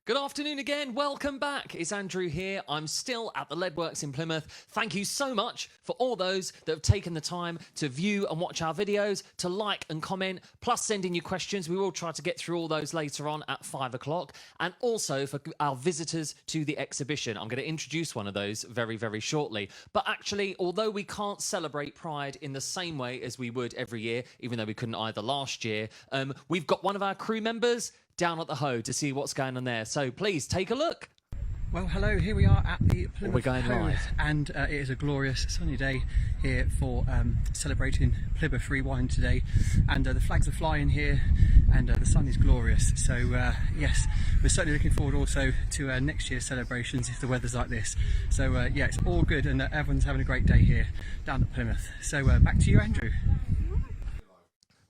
Good afternoon again. Welcome back. It's Andrew here. I'm still at the Leadworks in Plymouth. Thank you so much for all those that have taken the time to view and watch our videos, to like and comment, plus send in your questions. We will try to get through all those later on at 5 o'clock. And also for our visitors to the exhibition. I'm going to introduce one of those very, very shortly. But actually, although we can't celebrate Pride in the same way as we would every year, even though we couldn't either last year, we've got one of our crew members down at the Hoe to see what's going on there. So please take a look. Well, hello, here we are at the Plymouth We're going Hoe, live. and it is a glorious sunny day here for celebrating Plymouth Rewind today, and the flags are flying here, and the sun is glorious. So yes, we're certainly looking forward also to next year's celebrations if the weather's like this. So yeah, it's all good, and everyone's having a great day here down at Plymouth. So back to you, Andrew.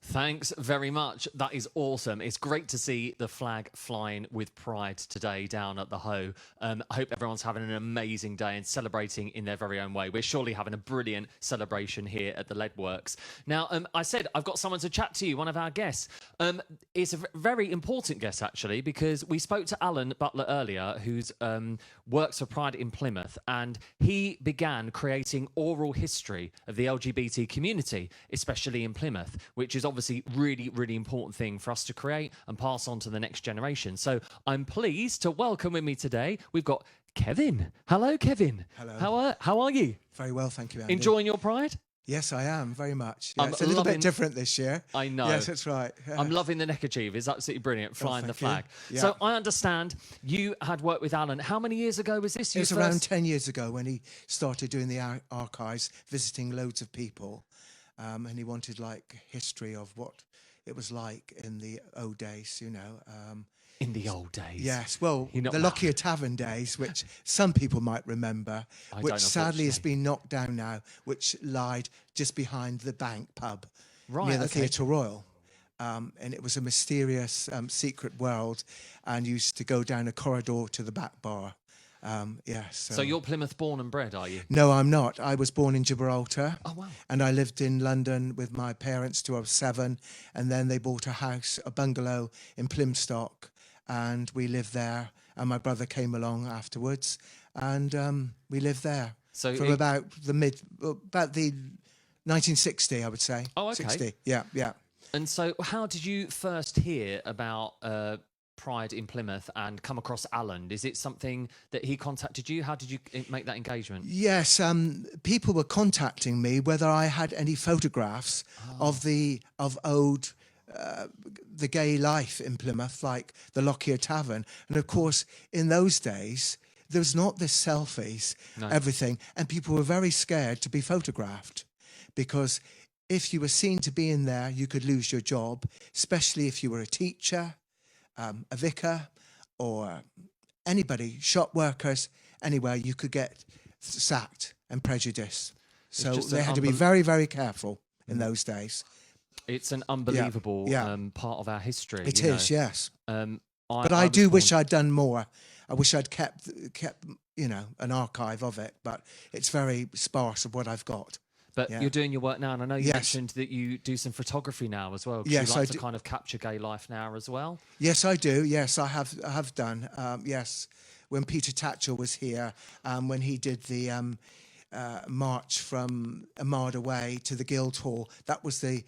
Thanks very much. That is awesome. It's great to see the flag flying with pride today down at the Hoe. I hope everyone's having an amazing day and celebrating in their very own way. We're surely having a brilliant celebration here at the Leadworks. Now, I said I've got someone to chat to you, one of our guests. It's a very important guest, actually, because we spoke to Alan Butler earlier, who's works for Pride in Plymouth, and he began creating oral history of the LGBT community, especially in Plymouth, which is obviously really, really important thing for us to create and pass on to the next generation. So I'm pleased to welcome with me today, we've got Kevin. Hello, Kevin. Hello. How are you? Very well, thank you, Andy. Enjoying your Pride? Yes, I am, very much. I'm Yeah, it's a little loving- bit different this year. I know. Yes, that's right. Yeah. I'm loving the neckerchief. It's absolutely brilliant, flying the flag. thank you. Yeah. So I understand you had worked with Alan. How many years ago was this? It was around 10 years ago when he started doing the archives, visiting loads of people. And he wanted, like, history of what it was like in the old days, you know. In the old days. Yes, well, You're not- the Lockyer Tavern days, which some people might remember, I which don't, sadly has unfortunately. been knocked down now, which lied just behind the Bank pub Right, near the okay. Theatre Royal. And it was a mysterious secret world, and used to go down a corridor to the back bar. So you're Plymouth born and bred, are you? No, I'm not. I was born in Gibraltar. Oh, wow. And I lived in London with my parents till I was 7. And then they bought a house, a bungalow in Plymstock. And we lived there. And my brother came along afterwards. And we lived there So from about the 1960, I would say. Oh, okay. 60, yeah. And so how did you first hear about Pride in Plymouth and come across Alan? Is it something that he contacted you? How did you make that engagement? Yes, people were contacting me whether I had any photographs of the gay life in Plymouth, like the Lockyer Tavern. And of course, in those days, there was not this selfies, everything, and people were very scared to be photographed because if you were seen to be in there, you could lose your job, especially if you were a teacher, a vicar, or anybody, shop workers, anywhere, you could get sacked and prejudiced. So just they an had to be very, very careful in those days. It's an unbelievable Yeah. part of our history. It you is, know. yes. But I do wish I'd done more. I wish I'd kept, you know, an archive of it, but it's very sparse of what I've got. But Yeah. you're doing your work now, and I know you Yes. mentioned that you do some photography now as well. 'Cause Yes, you like I to do. kind of capture gay life now as well. Yes, I do. Yes, I have done. Yes, when Peter Tatchell was here, when he did the march from Armada Way to the Guildhall, that was the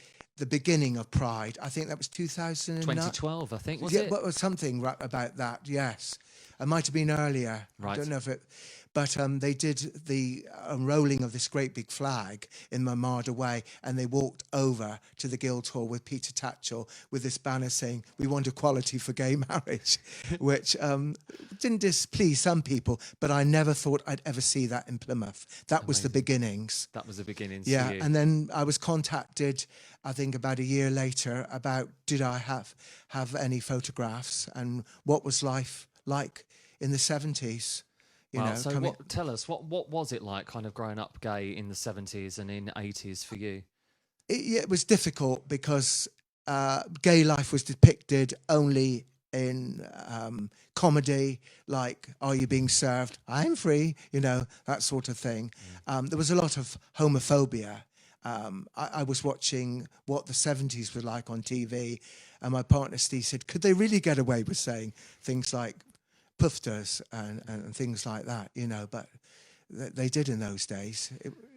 beginning of Pride. I think that was 2009. 2012, I think, was Yeah, it? well, something about that. Yes, it might have been earlier. Right. I don't know if it. But they did the unrolling of this great big flag in Armada Way, and they walked over to the Guildhall with Peter Tatchell with this banner saying, "We want equality for gay marriage," which didn't displease some people, but I never thought I'd ever see that in Plymouth. That was the beginnings. That was the beginnings Yeah, for you. and then I was contacted, I think about a year later, about did I have any photographs and what was life like in the 70s. You Wow, know, so tell us, what was it like kind of growing up gay in the 70s and in 80s for you? it was difficult because gay life was depicted only in comedy, like "Are you being served? I'm free," you know, that sort of thing. There was a lot of homophobia. I was watching what the 70s were like on TV, and my partner Steve said, "Could they really get away with saying things like pufters and things like that, you know. But they did in those days.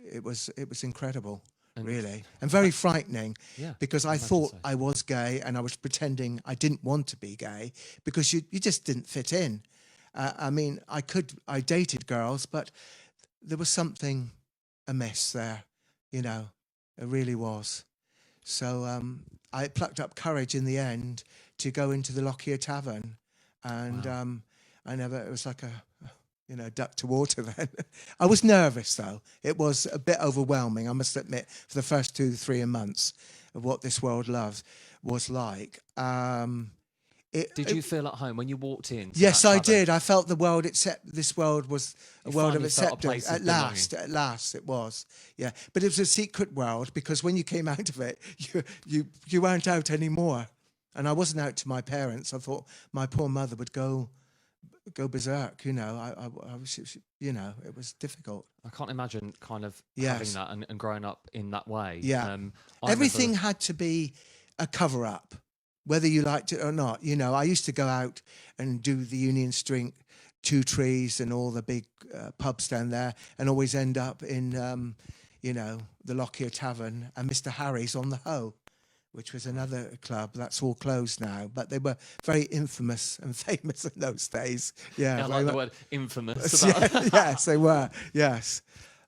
It was incredible, really, and very frightening. Yeah, because I imagine thought so. I was gay, and I was pretending I didn't want to be gay because you just didn't fit in. I mean, I dated girls, but there was something amiss there, you know. It really was. So I plucked up courage in the end to go into the Lockyer Tavern, and it was like a, you know, duck to water then. I was nervous though. It was a bit overwhelming, I must admit, for the first 2-3 months of what this world loves was like. Did you feel at home when you walked in? Yes, I did. I felt the world, except this world was a world of finally felt a acceptance. place of belonging. At last it was. Yeah. But it was a secret world because when you came out of it, you weren't out anymore. And I wasn't out to my parents. I thought my poor mother would go berserk, you know. I was, you know, it was difficult. I can't imagine kind of Yes. having that and growing up in that way. Yeah. I Everything remember- had to be a cover up, whether you liked it or not. You know, I used to go out and do the Union Street, Two Trees and all the big pubs down there, and always end up in, you know, the Lockyer Tavern and Mr. Harry's on the Hoe, which was another club that's all closed now. But they were very infamous and famous in those days. Yeah, I like the word infamous. Yeah, yes, they were. Yes.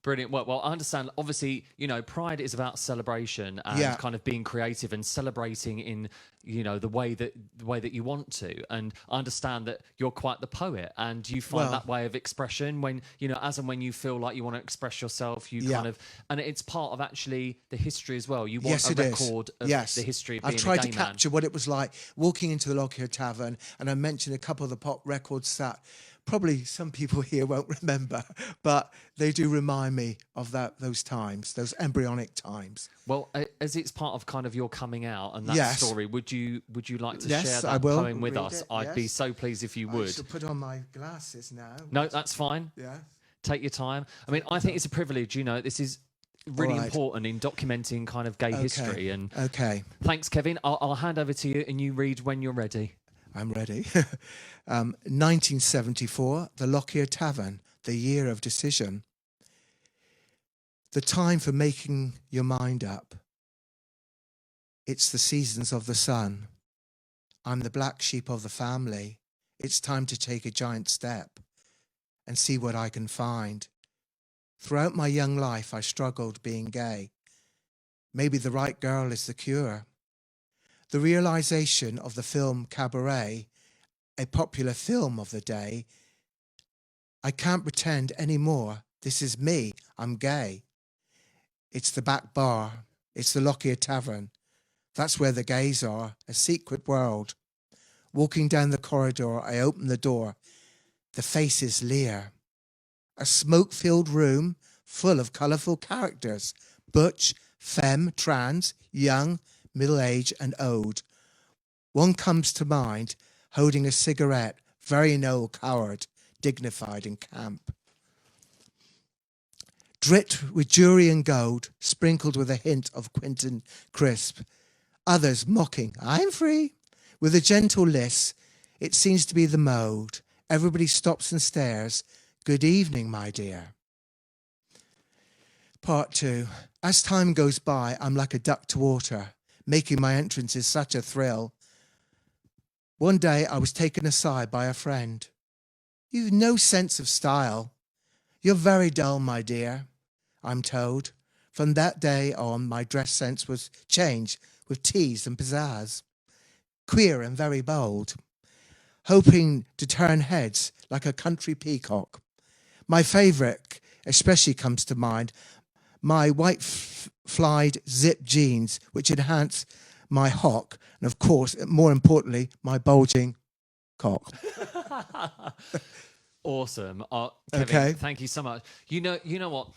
Brilliant. Well, I understand. Obviously, you know, Pride is about celebration and Yeah. kind of being creative and celebrating in, you know, the way that you want to. And I understand that you're quite the poet, and you find Well- that way of expression when, you know, as and when you feel like you want to express yourself, you Yeah. kind of, and it's part of actually the history as well. You want Yes, a it is. record of Yes. the history of I've being tried a to gay man. capture what it was like walking into the Lockyer Tavern, and I mentioned a couple of the pop records that probably some people here won't remember, but they do remind me of those times, those embryonic times. Well, as it's part of kind of your coming out and that Yes. story, would you like to Yes, share I that will poem with read us? it, I'd be yes. so pleased if you I would. shall put on my glasses now. No, that's fine. Yeah. Take your time. I mean, I think it's a privilege. You know, this is really All right. important in documenting kind of gay history. And Okay. thanks, Kevin. I'll hand over to you, and you read when you're ready. I'm ready. 1974, the Lockyer Tavern, the year of decision. The time for making your mind up. It's the seasons of the sun. I'm the black sheep of the family. It's time to take a giant step and see what I can find. Throughout my young life, I struggled being gay. Maybe the right girl is the cure. The realization of the film Cabaret, a popular film of the day, I can't pretend anymore. This is me. I'm gay. It's the back bar. It's the Lockyer Tavern. That's where the gays are, a secret world. Walking down the corridor, I open the door. The faces leer. A smoke-filled room full of colourful characters. Butch, femme, trans, young, middle-aged and old. One comes to mind, holding a cigarette, very no coward, dignified and camp. Dripped with jewelry and gold, sprinkled with a hint of Quentin crisp. Others mocking, I'm free. With a gentle lisp, it seems to be the mode. Everybody stops and stares. Good evening, my dear. Part 2. As time goes by, I'm like a duck to water. Making my entrance is such a thrill. One day I was taken aside by a friend. You've no sense of style. You're very dull, my dear, I'm told. From that day on, my dress sense was changed with tease and pizzazz. Queer and very bold. Hoping to turn heads like a country peacock. My favourite especially comes to mind. My white flied zip jeans, which enhance my hock, and of course, more importantly, my bulging cock. Awesome. Kevin, Okay. thank you so much. You know what?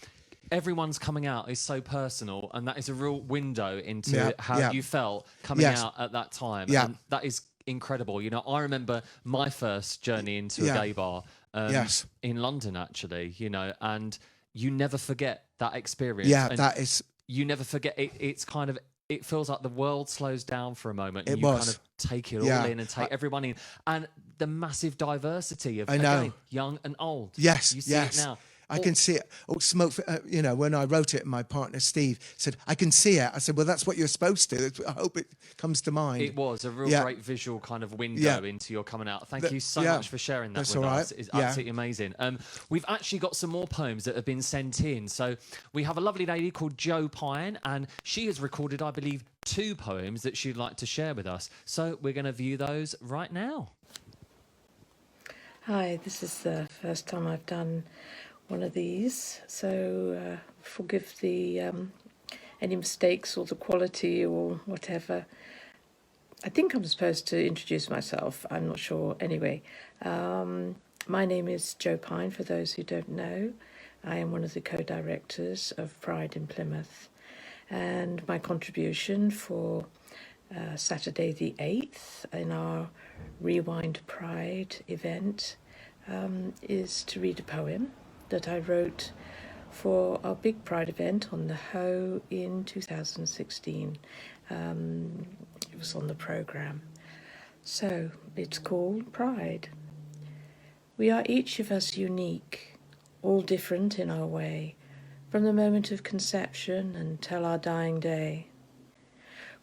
Everyone's coming out is so personal, and that is a real window into how you felt coming Yes. out at that time. Yeah. And that is incredible. You know, I remember my first journey into a Yeah. gay bar Yes. in London, actually, you know, and you never forget that experience. Yeah, and that is... you never forget it. It's kind of it feels like the world slows down for a moment, It and you was. kind of take it Yeah. all in and take everyone in, and the massive diversity of I know. again, young and old. Yes, you see yes. it now. I can see it. Oh, smoke. You know, when I wrote it, my partner Steve said, "I can see it." I said, "Well, that's what you're supposed to. I hope it comes to mind." It was a real Yeah. great visual kind of window Yeah. into your coming out. Thank you so yeah. much for sharing that That's with all us. right. It's Yeah. absolutely amazing. We've actually got some more poems that have been sent in. So we have a lovely lady called Jo Pine, and she has recorded, I believe, 2 poems that she'd like to share with us. So we're going to view those right now. Hi, this is the first time I've done one of these, so forgive the any mistakes or the quality or whatever. I think I'm supposed to introduce myself, I'm not sure. Anyway, my name is Jo Pine, for those who don't know. I am one of the co-directors of Pride in Plymouth, and my contribution for Saturday the 8th in our Rewind Pride event is to read a poem that I wrote for our big Pride event on the Hoe in 2016. It was on the programme. So it's called Pride. We are each of us unique, all different in our way, from the moment of conception until our dying day.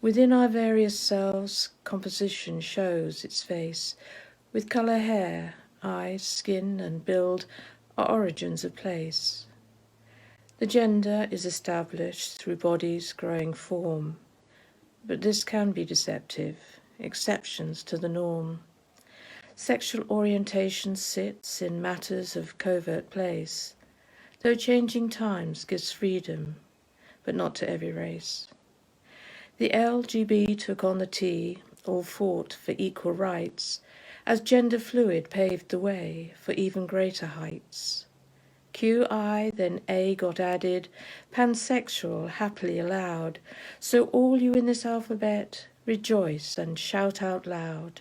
Within our various selves, composition shows its face, with colour, hair, eyes, skin, and build are origins of place. The gender is established through bodies growing form, but this can be deceptive, exceptions to the norm. Sexual orientation sits in matters of covert place, though changing times gives freedom, but not to every race. The LGB took on the T, all fought for equal rights, as gender fluid paved the way for even greater heights. QI, then A got added, pansexual happily allowed, so all you in this alphabet, rejoice and shout out loud.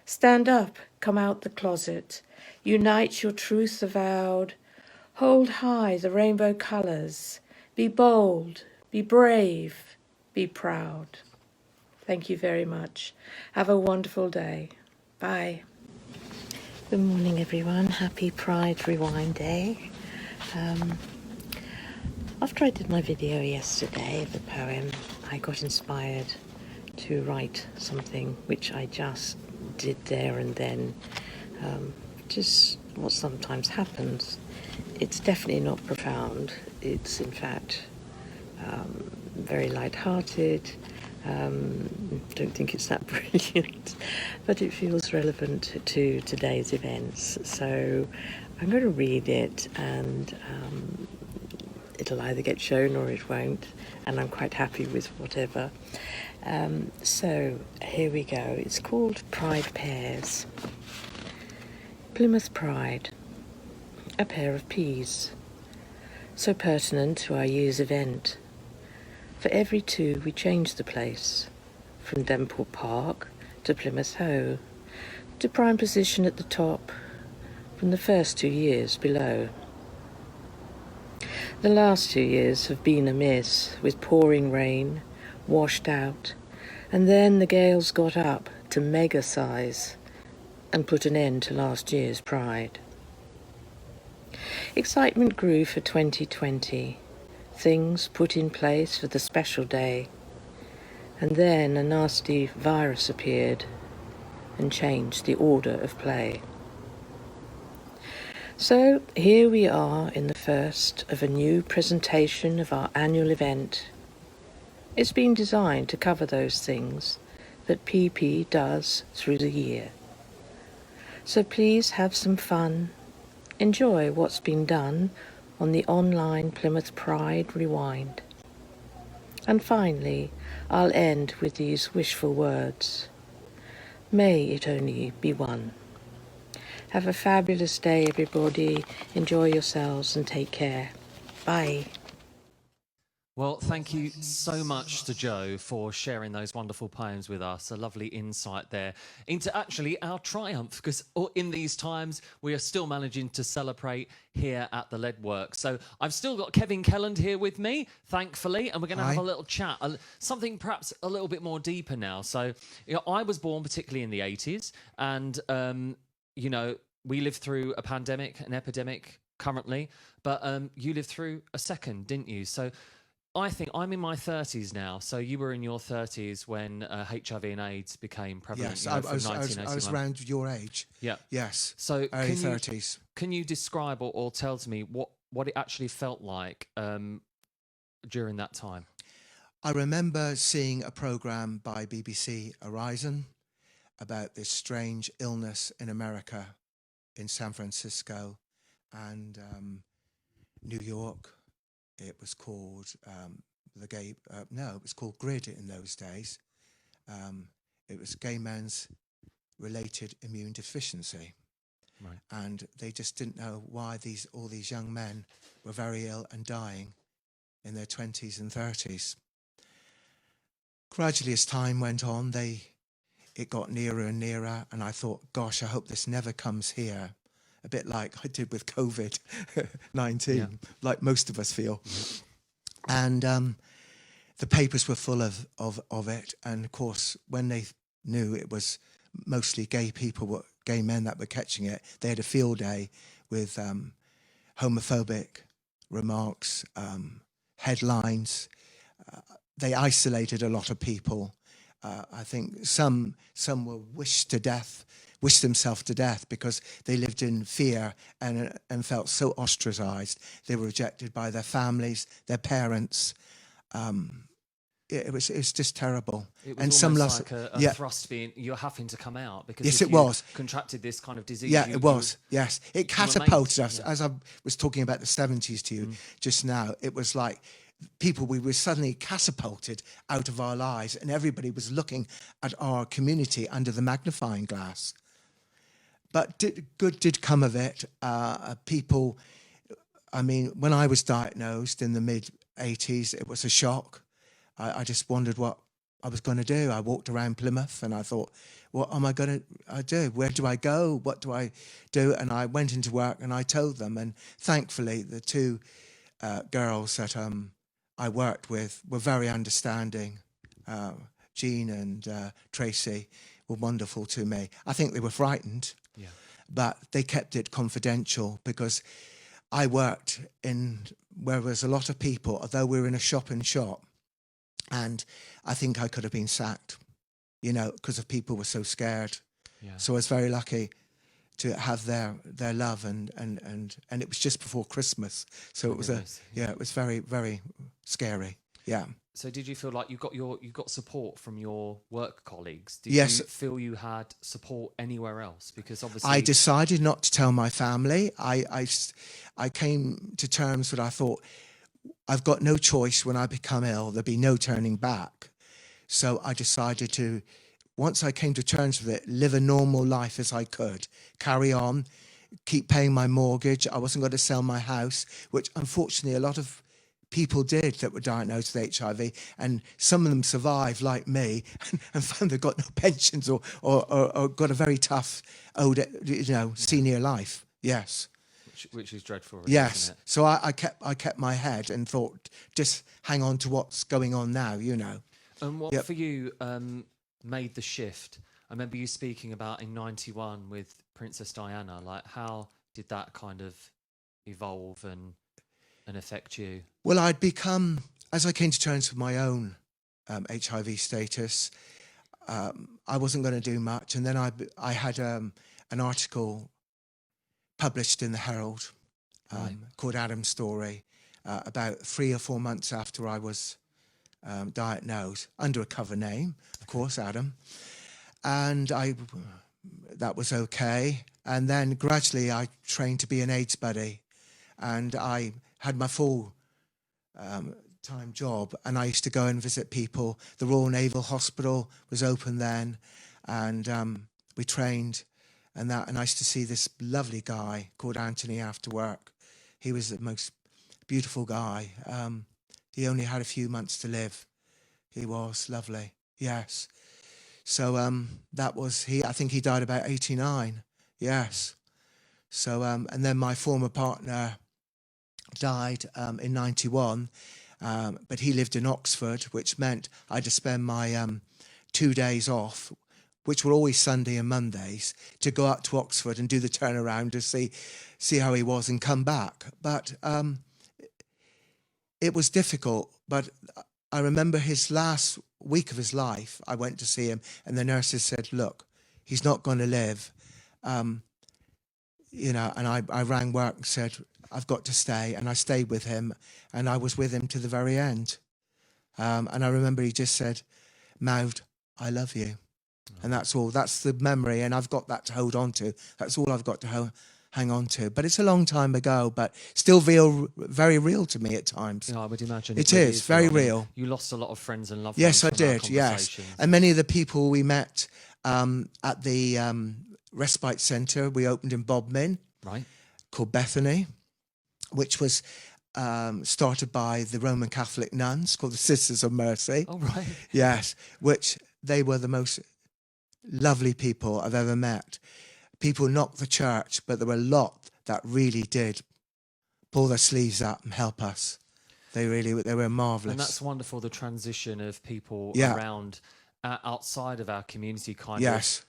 Stand up, come out the closet, unite your truth avowed, hold high the rainbow colours, be bold, be brave, be proud. Thank you very much. Have a wonderful day. Bye. Good morning, everyone. Happy Pride Rewind Day. After I did my video yesterday of the poem, I got inspired to write something which I just did there and then. Just what sometimes happens. It's definitely not profound. It's in fact very light-hearted. Don't think it's that brilliant, but it feels relevant to today's events. So I'm going to read it, and it'll either get shown or it won't, and I'm quite happy with whatever. So here we go. It's called Pride Pairs. Plymouth Pride, a pair of peas, so pertinent to our year's event. For every 2 we change the place, from Denport Park to Plymouth Hoe, to prime position at the top, from the first 2 years below. The last 2 years have been amiss, with pouring rain, washed out, and then the gales got up to mega size and put an end to last year's Pride. Excitement grew for 2020, things put in place for the special day, and then a nasty virus appeared and changed the order of play. So here we are in the first of a new presentation of our annual event. It's been designed to cover those things that PP does through the year. So please have some fun, enjoy what's been done on the online Plymouth Pride Rewind. And finally, I'll end with these wishful words. May it only be one. Have a fabulous day, everybody. Enjoy yourselves and take care. Bye. Well, thank you so much to Joe for sharing those wonderful poems with us. A lovely insight there into actually our triumph, because in these times we are still managing to celebrate here at the Leadworks. So I've still got Kevin Kelland here with me, thankfully, and we're going to have Hi. a little chat, something perhaps a little bit more deeper now. So, I was born particularly in the 80s, and, we lived through a pandemic, an epidemic currently, but you lived through a second, didn't you? So I think I'm in my 30s now, so you were in your 30s when HIV and AIDS became prevalent. Yes, you know, I from was 1981. around your age. Yeah. Yes. So Early 30s. can you describe or tell to me what it actually felt like during that time? I remember seeing a program by BBC Horizon about this strange illness in America, in San Francisco and New York. It was called it was called GRID in those days. It was gay men's related immune deficiency. Right. And they just didn't know why all these young men were very ill and dying in their 20s and 30s. Gradually, as time went on, it got nearer and nearer, and I thought, gosh, I hope this never comes here. A bit like I did with COVID-19, like most of us feel. And the papers were full of it. And of course, when they knew it was mostly gay men that were catching it, they had a field day with homophobic remarks, headlines. They isolated a lot of people. I think some were wished themselves to death because they lived in fear and felt so ostracized. They were rejected by their families, their parents. It was just terrible. It was and some almost like a thrust being you're having to come out because yes, if it you was contracted this kind of disease. Yeah, it was. Yes, it catapulted us. Yeah. As I was talking about the 70s to you just now, it was like we were suddenly catapulted out of our lives, and everybody was looking at our community under the magnifying glass. But good did come of it. People, I mean, when I was diagnosed in the mid-80s, it was a shock. I just wondered what I was going to do. I walked around Plymouth and I thought, what am I going to do? Where do I go? What do I do? And I went into work and I told them. And thankfully, the two girls that I worked with were very understanding. Jean and Tracy were wonderful to me. I think they were frightened, but they kept it confidential because I worked in where there was a lot of people, although we were in a shop. And I think I could have been sacked, because of people were so scared. Yeah. So I was very lucky to have their love and it was just before Christmas. So it was it was very, very scary. Yeah. So did you feel like you got support from your work colleagues? Did Yes. you feel you had support anywhere else? Because obviously I decided not to tell my family. I came to terms with, I thought, I've got no choice. When I become ill, there'll be no turning back. So I decided to, once I came to terms with it, live a normal life as I could, carry on, keep paying my mortgage. I wasn't going to sell my house, which unfortunately a lot of people did that were diagnosed with HIV, and some of them survived like me and found they've got no pensions or got a very tough old, senior life. Yes. Which is dreadful, really, yes. isn't it? So I kept my head and thought, just hang on to what's going on now, And what for you made the shift? I remember you speaking about in '91 with Princess Diana. Like, how did that kind of evolve and affect you? Well, I'd become, as I came to terms with my own HIV status, I wasn't going to do much. And then I had an article published in the Herald called Adam's Story about 3 or 4 months after I was diagnosed, under a cover name, of course, Adam. And that was okay. And then gradually I trained to be an AIDS buddy, and I had my full time job, and I used to go and visit people. The Royal Naval Hospital was open then, and we trained and I used to see this lovely guy called Anthony after work. He was the most beautiful guy, He only had a few months to live. He was lovely. Yes. So that was he. I think he died about 89. Yes. So and then my former partner died in 91, but he lived in Oxford, which meant I had to spend my 2 days off, which were always Sunday and Mondays, to go up to Oxford and do the turnaround to see how he was and come back. But it was difficult. But I remember his last week of his life, I went to see him, and the nurses said, look, he's not going to live. You know, and I rang work and said, I've got to stay. And I stayed with him, and I was with him to the very end. And I remember he just said, mouthed, I love you. And that's all. That's the memory, and I've got that to hold on to. That's all I've got to hang on to. But it's a long time ago, but still very real to me at times. I would imagine it is very real. You lost a lot of friends and loved ones. Yes, I from our did. Yes, conversations. and many of the people we met at the respite centre we opened in Bodmin, Right. called Bethany, which was started by the Roman Catholic nuns called the Sisters of Mercy. Oh, right. Yes, which they were the most lovely people I've ever met. People knocked the church, but there were a lot that really did pull their sleeves up and help us. They were marvellous. And that's wonderful, the transition of people Yeah. around, outside of our community kind Yes. of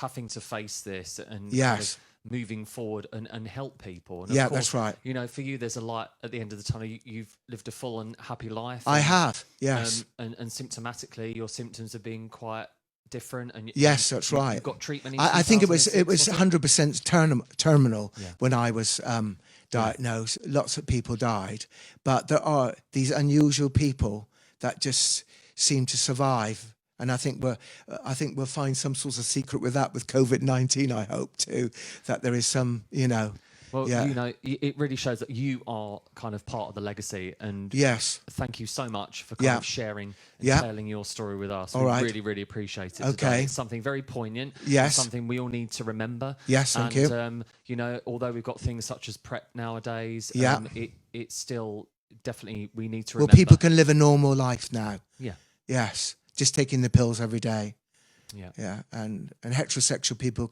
having to face this and Yes. kind of moving forward and help people. And of Yeah, course, that's right. You know, for you, there's a light at the end of the tunnel. You've lived a full and happy life. I and, have, yes. And symptomatically, your symptoms have been quite different. And Yes, that's right. You've got treatment in I think it was 2006, 100% terminal Yeah. when I was diagnosed. Lots of people died, but there are these unusual people that just seem to survive. And I think we'll find some sort of secret with that with COVID-19. I hope too that there is some, Well, yeah. you know, it really shows that you are kind of part of the legacy. And Yes. thank you so much for Yeah. of sharing and Yeah. telling your story with us. All We right. really, really appreciate it. Okay. Today. It's something very poignant. Yes. Something we all need to remember. Yes, thank you. You know, although we've got things such as PrEP nowadays, Yeah. it's still definitely we need to Well, remember. people can live a normal life now. Yeah. Yes, just taking the pills every day. Yeah. Yeah, and heterosexual people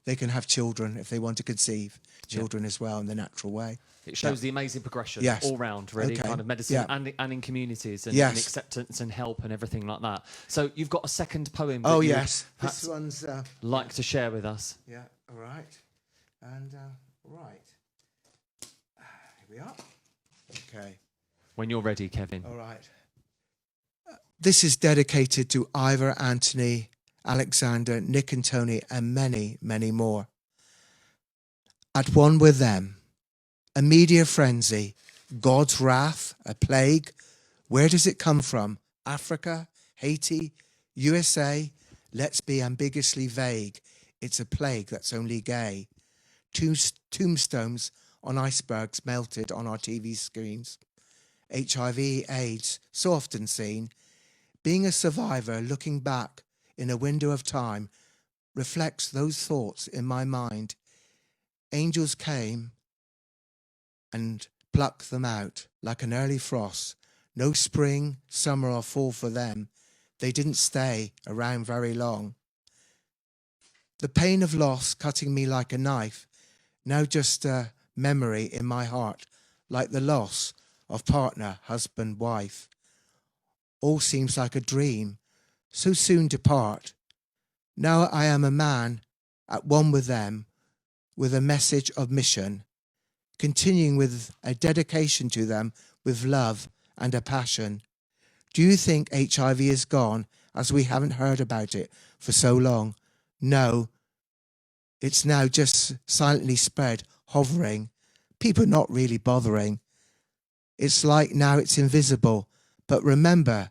they can have children if they want to conceive children as well in the natural way. It shows the amazing progression Yes. all round, really, Okay. kind of medicine Yeah. and in communities and, Yes. and acceptance and help and everything like that. So you've got a second poem that Oh you'd yes, perhaps this one's like to share with us. yeah. All right, and right. Here we are. Okay. When you're ready, Kevin. All right. This is dedicated to Ivor, Anthony, Alexander, Nick and Tony, and many, many more. At one with them, a media frenzy, God's wrath, a plague. Where does it come from? Africa, Haiti, USA? Let's be ambiguously vague. It's a plague that's only gay. Tombstones on icebergs melted on our TV screens. HIV, AIDS, so often seen. Being a survivor, looking back in a window of time, reflects those thoughts in my mind. Angels came and plucked them out like an early frost. No spring, summer or fall for them. They didn't stay around very long. The pain of loss cutting me like a knife, now just a memory in my heart, like the loss of partner, husband, wife. All seems like a dream, so soon to part. Now I am a man at one with them, with a message of mission, continuing with a dedication to them with love and a passion. Do you think HIV is gone, as we haven't heard about it for so long? No, it's now just silently spread, hovering, people not really bothering. It's like now it's invisible, but remember,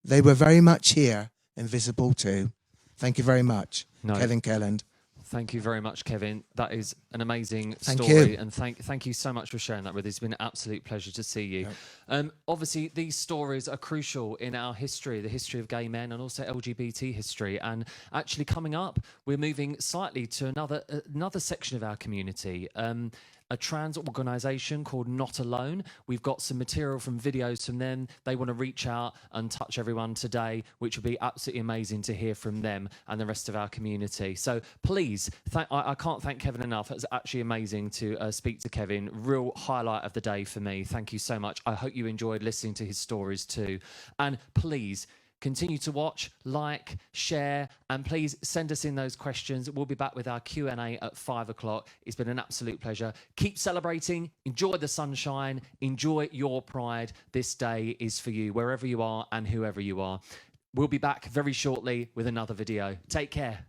they were very much here, invisible too. Thank you very much, Kevin Kelland. Thank you very much, Kevin. That is an amazing Thank story, you. and thank you so much for sharing that with us. It's been an absolute pleasure to see you. Obviously, these stories are crucial in our history, the history of gay men, and also LGBT history. And actually, coming up, we're moving slightly to another section of our community. a trans organisation called Not Alone. We've got some material from videos from them. They want to reach out and touch everyone today, which would be absolutely amazing to hear from them and the rest of our community. So please, I can't thank Kevin enough. It's actually amazing to speak to Kevin. Real highlight of the day for me. Thank you so much. I hope you enjoyed listening to his stories too. And please, continue to watch, like, share, and please send us in those questions. We'll be back with our Q&A at 5 o'clock. It's been an absolute pleasure. Keep celebrating, enjoy the sunshine, enjoy your pride. This day is for you, wherever you are and whoever you are. We'll be back very shortly with another video. Take care.